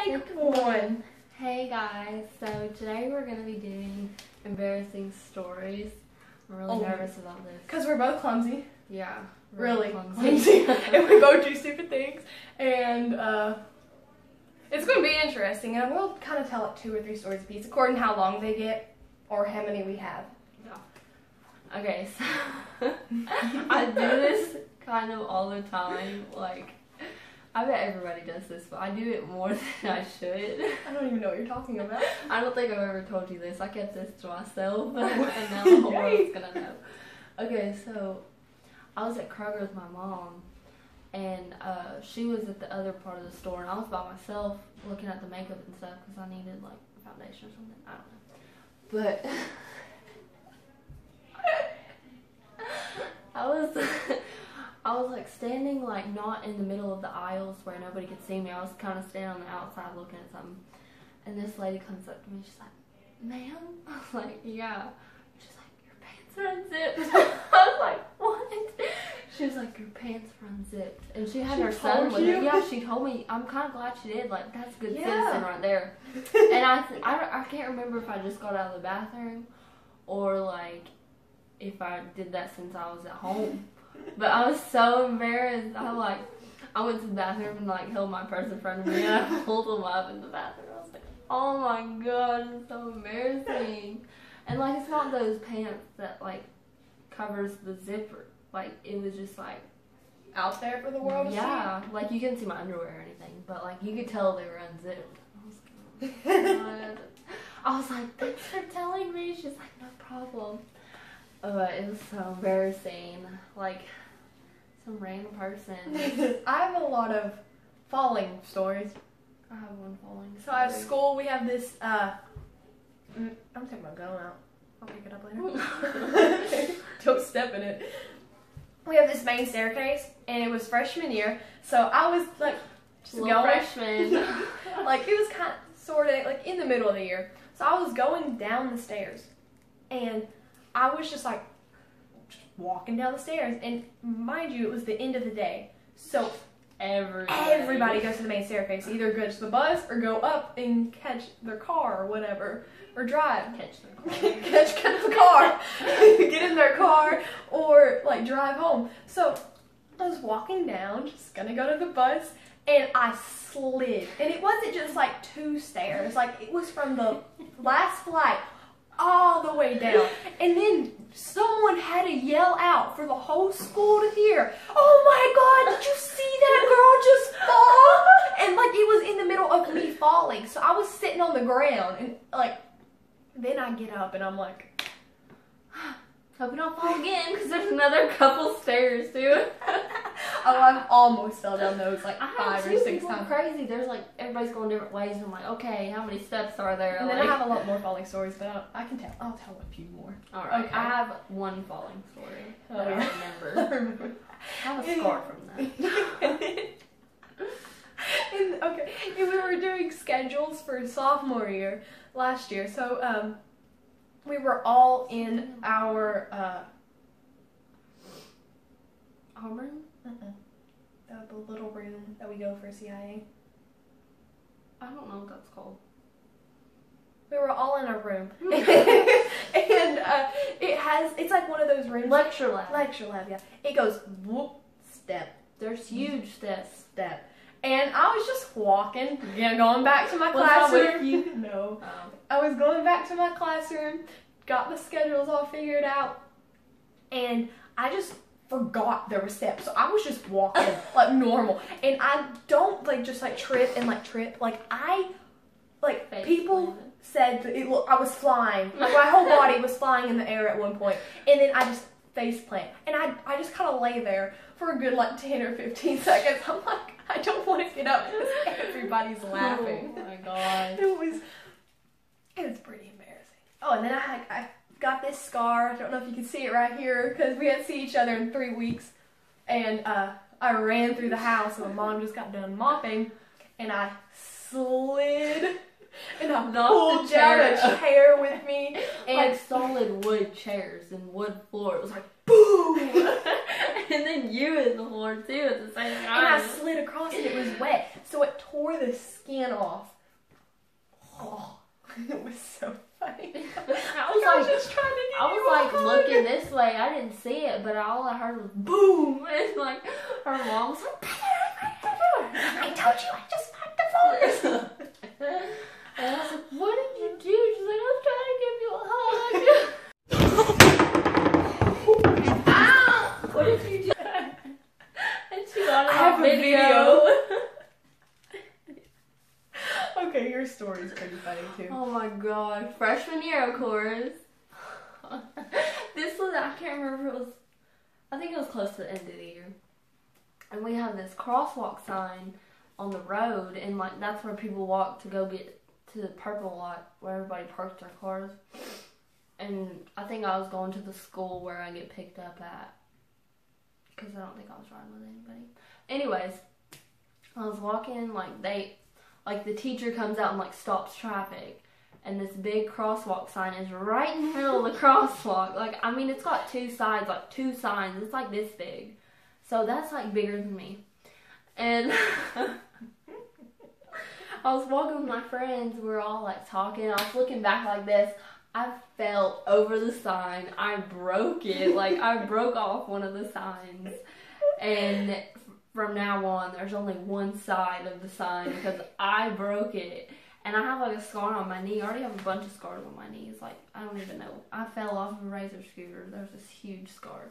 Take one. Hey guys, so today we're going to be doing embarrassing stories. I'm really nervous about this. Because we're both clumsy. Yeah. Really clumsy. And we both do stupid things. And it's going to be interesting. And we'll kind of tell like 2 or 3 stories a piece according to how long they get or how many we have. Yeah. Okay, so I do this kind of all the time. Like, I bet everybody does this, but I do it more than I should. I don't even know what you're talking about. I don't think I've ever told you this. I kept this to myself, and now the whole world's gonna know. Okay, so I was at Kroger with my mom, and she was at the other part of the store, and I was by myself looking at the makeup and stuff because I needed like foundation or something. I don't know, but I was like standing like not in the middle of the aisles where nobody could see me. I was kind of standing on the outside looking at something. And this lady comes up to me. She's like, "Ma'am?" I was like, "Yeah." She's like, "Your pants are unzipped." I was like, "What?" She was like, "Your pants are unzipped." And she had her son with her. Yeah, she told me. I'm kind of glad she did. Like, that's good citizen right there. And I can't remember if I just got out of the bathroom or like if I did that since I was at home. But I was so embarrassed. I went to the bathroom and like held my purse in front of me and I pulled them up in the bathroom. I was like, oh my god, it's so embarrassing. And like, it's not those pants that like covers the zipper. Like, it was just like out there for the world to see. Yeah, like you couldn't see my underwear or anything, but like you could tell they were unzipped. I was like, oh god. I was like, thanks for telling me. She's like, no problem. But it was so embarrassing. Like, some random person. I have a lot of falling stories. I have one falling story. So at school we have this, I'm taking my gun out. I'll pick it up later. Don't step in it. We have this main staircase, and it was freshman year, so I was like, just going. Freshman. Like, it was kind of, sort of, like in the middle of the year. So I was going down the stairs, and I was just like, walking down the stairs, and mind you, it was the end of the day, so everybody goes to the main staircase, either go to the bus or go up and catch their car or whatever, or drive. Catch their car. catch the car. Get in their car, or like drive home. So I was walking down, just gonna go to the bus, and I slid, and it wasn't just like 2 stairs, like it was from the last flight all the way down, and then someone had to yell out for the whole school to hear, "Oh my god, did you see that girl just fall?" And like, it was in the middle of me falling, so I was sitting on the ground, and like, then I get up and I'm like, hope you don't fall again, because there's another couple stairs too. oh, I've almost fell down those like 5 or 6 times. Crazy. There's like, everybody's going different ways, and I'm like, okay, how many steps are there? And then I have a lot more falling stories, but I'll tell a few more. Alright, okay. I have one falling story that I remember. I have a scar from that. And we were doing schedules for sophomore year last year, so we were all in our room? The little room that we go for CIA. I don't know what that's called. We were all in a room. And it's like one of those rooms. Lecture lab. Lecture lab, yeah. It goes whoop, step. There's huge steps. Step. And I was just walking, going back to my classroom. With you? No. I was going back to my classroom, got the schedules all figured out, and I just forgot there were steps. So I was just walking like normal. And I don't like just like trip. Like, people said that I was flying. Like, my whole body was flying in the air at one point. And then I just face plant. And I just kind of lay there for a good like 10 or 15 seconds. I'm like, I don't want to get up because everybody's laughing. Oh my god. It was pretty embarrassing. Oh, and then I got this scar. I don't know if you can see it right here because we hadn't seen each other in 3 weeks. And I ran through the house, and my mom just got done mopping, and I slid. And I pulled down a chair with me. And like solid wood chairs and wood floor. It was like, boom! And then you hit the floor too at the same time. And I slid across and it was wet. So it tore the skin off Oh, it was so funny. I was like, just trying to get I you was like a hug. looking this way. I didn't see it, but all I heard was boom, and like her mom was like, I told you I just popped the phone. and I was like, what did you do? She's like, I'm trying to give you a hug. Ow! What did you do? And she got it I have on a video. Okay, your story's pretty funny too. Oh my god. Freshman year, of course. This was, I can't remember if it was, I think it was close to the end of the year. And we have this crosswalk sign on the road, and like that's where people walk to go get to the purple lot where everybody parks their cars. And I think I was going to the school where I get picked up at, because I don't think I was riding with anybody. Anyways, I was walking, like the teacher comes out and like stops traffic, and this big crosswalk sign is right in the middle of the crosswalk. Like, I mean, it's got two sides, like two signs. It's like this big. So that's like bigger than me. And I was walking with my friends. We were all like talking. I was looking back like this. I fell over the sign. I broke it. Like, I broke off one of the signs. And from now on, there's only one side of the sign because I broke it. And I have like a scar on my knee. I already have a bunch of scars on my knees. Like, I don't even know. I fell off of a razor scooter. There's this huge scar.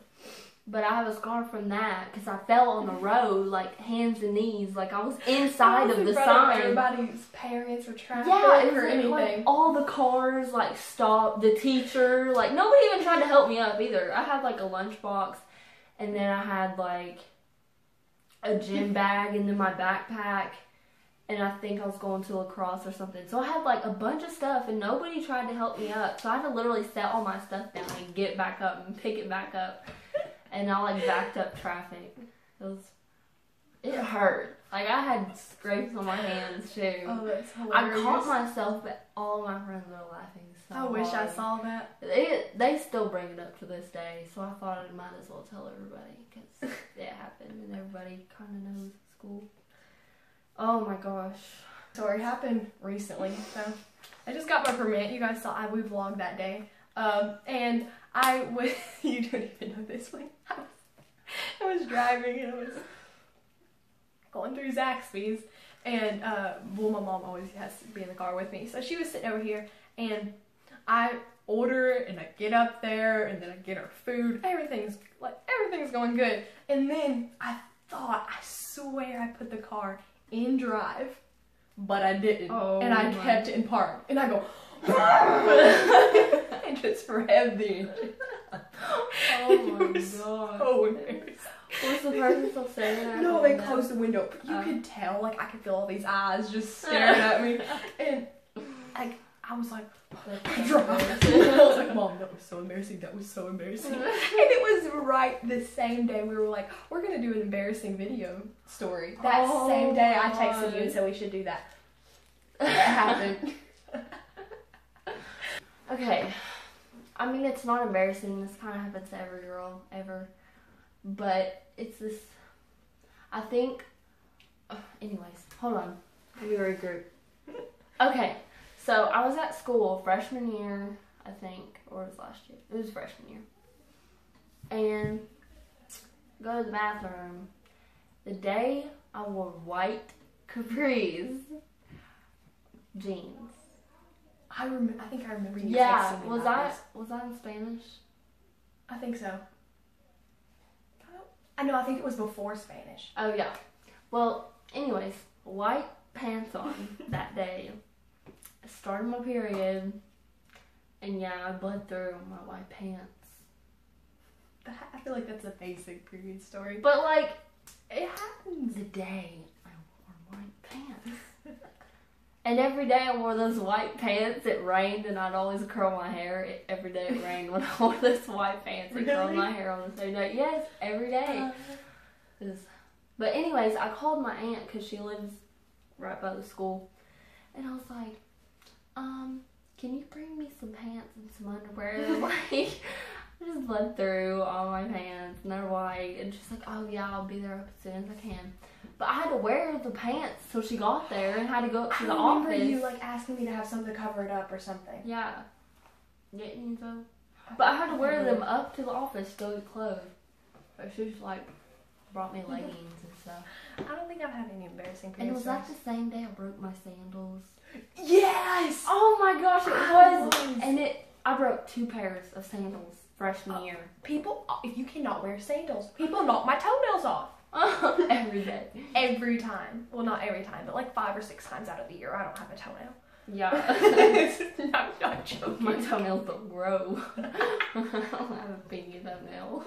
But I have a scar from that because I fell on the road, like hands and knees. Like, I was inside of the sign. Everybody's parents or traffic yeah, it was or anything. Like all the cars like stopped. The teacher, like nobody even tried to help me up either. I had like a lunchbox, and then I had like a gym bag, and then my backpack, and I think I was going to lacrosse or something. So I had like a bunch of stuff, and nobody tried to help me up. So I had to literally set all my stuff down and get back up and pick it back up. And I like backed up traffic. It hurt. Like, I had scrapes on my hands too. Oh, that's hilarious. I caught myself, but all my friends were laughing so I wish hard. I saw that. They still bring it up to this day, so I thought I might as well tell everybody because it happened and everybody kind of knows at school. Oh my gosh. Story happened recently. So I just got my permit. You guys saw we vlogged that day. And I was, you don't even know this one. I was driving and I was going through Zaxby's, and well, my mom always has to be in the car with me, so she was sitting over here, and I order and I get up there and then I get her food. Everything's going good, and then I swear I put the car in drive, but I didn't, and I kept it in park, and I go. I just revved the engine. Oh my god. So embarrassing. Was the person still standing there? No, they closed the window. But you could tell, like, I could feel all these eyes just staring at me. And I was like, I was like, Mom, that was so embarrassing. That was so embarrassing. And it was right the same day we were like, we're going to do an embarrassing video story. That same day I texted you and said we should do that. That happened. Okay, I mean, it's not embarrassing. This kind of happens to every girl ever, but it's this, I think, anyways, hold on, let me regroup. Okay, so I was at school freshman year, I think, or it was last year. It was freshman year, and go to the bathroom. The day I wore white capris jeans. I think I remember you yeah, texting me was about was that in Spanish? I think so. I know, I think it was before Spanish. Oh yeah. Well, anyways, white pants on that day. I started my period, and yeah, I bled through my white pants. I feel like that's a basic period story. But like, it happens. the day I wore white pants. And every day I wore those white pants, it rained, and I'd always curl my hair. Every day it rained when I wore those white pants and curled my hair on the same day. Yes, every day. But anyways, I called my aunt because she lives right by the school. And I was like, can you bring me some pants and some underwear? Like, just bled through all my pants and they're white. And she's like, oh yeah, I'll be there as soon as I can. But I had to wear the pants till she got there and had to go up to the office. I remember you like asking me to have something to cover it up or something. Yeah. Didn't so? But I had to wear them up to the office to go get clothes. But she just like brought me leggings and stuff. I don't think I've had any embarrassing And it was periods. like the same day I broke my sandals. Yes! Oh my gosh, it was. And I broke 2 pairs of sandals freshman year. People, if you cannot wear sandals, people knock my toenails off. Every day. Every time. Well, not every time, but like 5 or 6 times out of the year, I don't have a toenail. Yeah. I'm not joking. My toenails don't grow. I don't have a pinky toenail.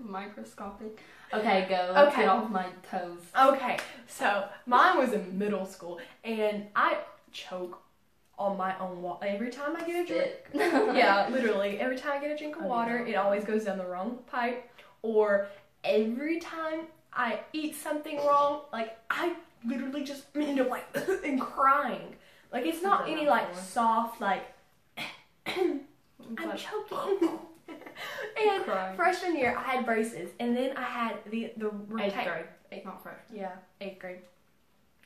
Microscopic. Okay, go. Okay. Get off my toes. Okay, so mine was in middle school, and I choke on my own water every time I get a drink. Yeah, literally. Every time I get a drink of water, it always goes down the wrong pipe. Or every time I eat something wrong, like I literally just end up like and crying. Like it's not any like soft like I'm choking. And freshman year I had braces, and then I had the 8th grade. Not freshman. Yeah, 8th grade.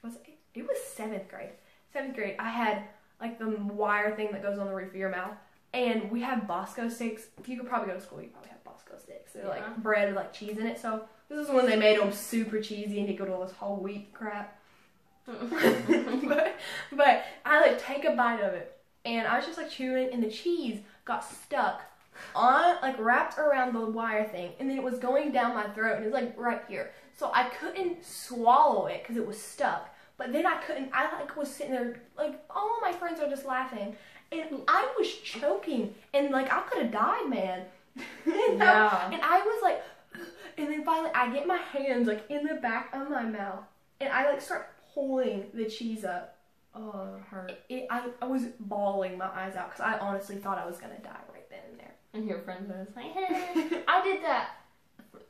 Was it? It was 7th grade. 7th grade. I had like the wire thing that goes on the roof of your mouth, and we have Bosco sticks. If you could probably go to school, you probably have Bosco sticks. They're like bread with like cheese in it. So this is when they made them super cheesy and you go to all this whole wheat crap. but I like take a bite of it, and I was just like chewing, and the cheese got stuck on like wrapped around the wire thing, and then it was going down my throat, and it was like right here. So I couldn't swallow it because it was stuck. But then I like was sitting there, like all of my friends are just laughing, and I was choking, and like I could have died, man. And I was like, and then finally I get my hands like in the back of my mouth, and I like start pulling the cheese up. Oh, it hurt. I was bawling my eyes out because I honestly thought I was gonna die right then and there. And your friends were just like, hey. I did that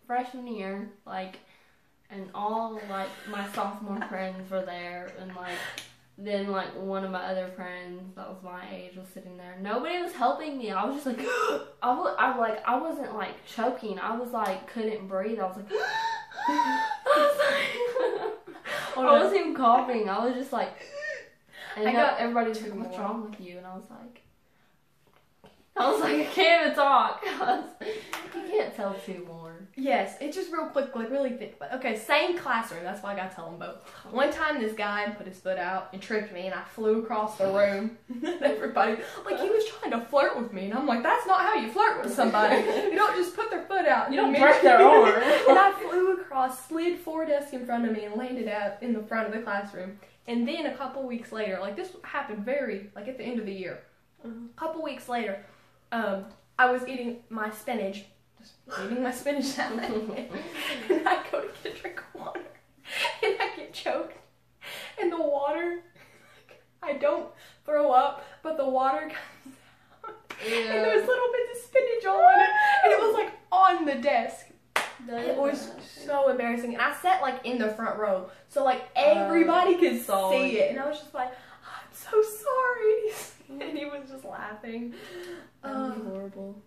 freshman year, like, and all like my sophomore friends were there, and like then like one of my other friends that was my age was sitting there. Nobody was helping me. I was just like I wasn't like choking. I was like couldn't breathe. I was like I wasn't even coughing. I was just like, and everybody was like, what's wrong with you? And I was like, I can't even talk. You can't tell 2 more. Yes, it's just real quick, like really thick. But okay, same classroom. That's why I gotta tell them both. One time, this guy put his foot out and tripped me, and I flew across the room. Everybody, like he was trying to flirt with me, and I'm like, that's not how you flirt with somebody. You don't just put their foot out. You don't break their arm. And I flew across, slid 4 desks in front of me, and landed out in the front of the classroom. And then a couple weeks later, like this happened like at the end of the year. A couple weeks later. I was eating my spinach, and I go to get a drink of water, and I get choked, and the water, I don't throw up, but the water comes out, and there's little bits of spinach all in it, and it was like on the desk. It was so embarrassing, and I sat like in the front row, so like everybody could see it, and I was just like, I'm so sorry. And he was just laughing. That would be horrible.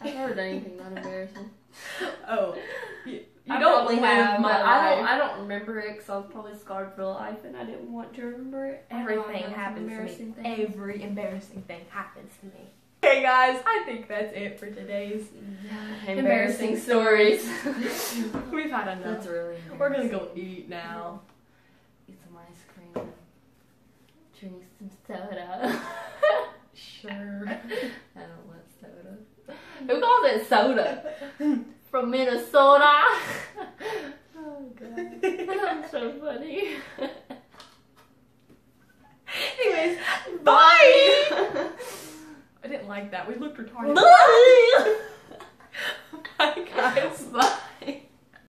I've never done anything that embarrassing. Oh, you I don't probably live have, my but life. I don't remember it because I was probably scarred for life, and I didn't want to remember it. Everything happens to me. Every embarrassing thing happens to me. Okay, guys, I think that's it for today's embarrassing stories. We've had enough. That's really embarrassing. We're gonna go eat now. Eat some ice cream. Drink some soda. Sure. I don't want soda. Who calls it soda? From Minnesota? Oh god. That's so funny. Anyways, bye! I didn't like that. We looked retarded. Bye! Bye, guys. Bye.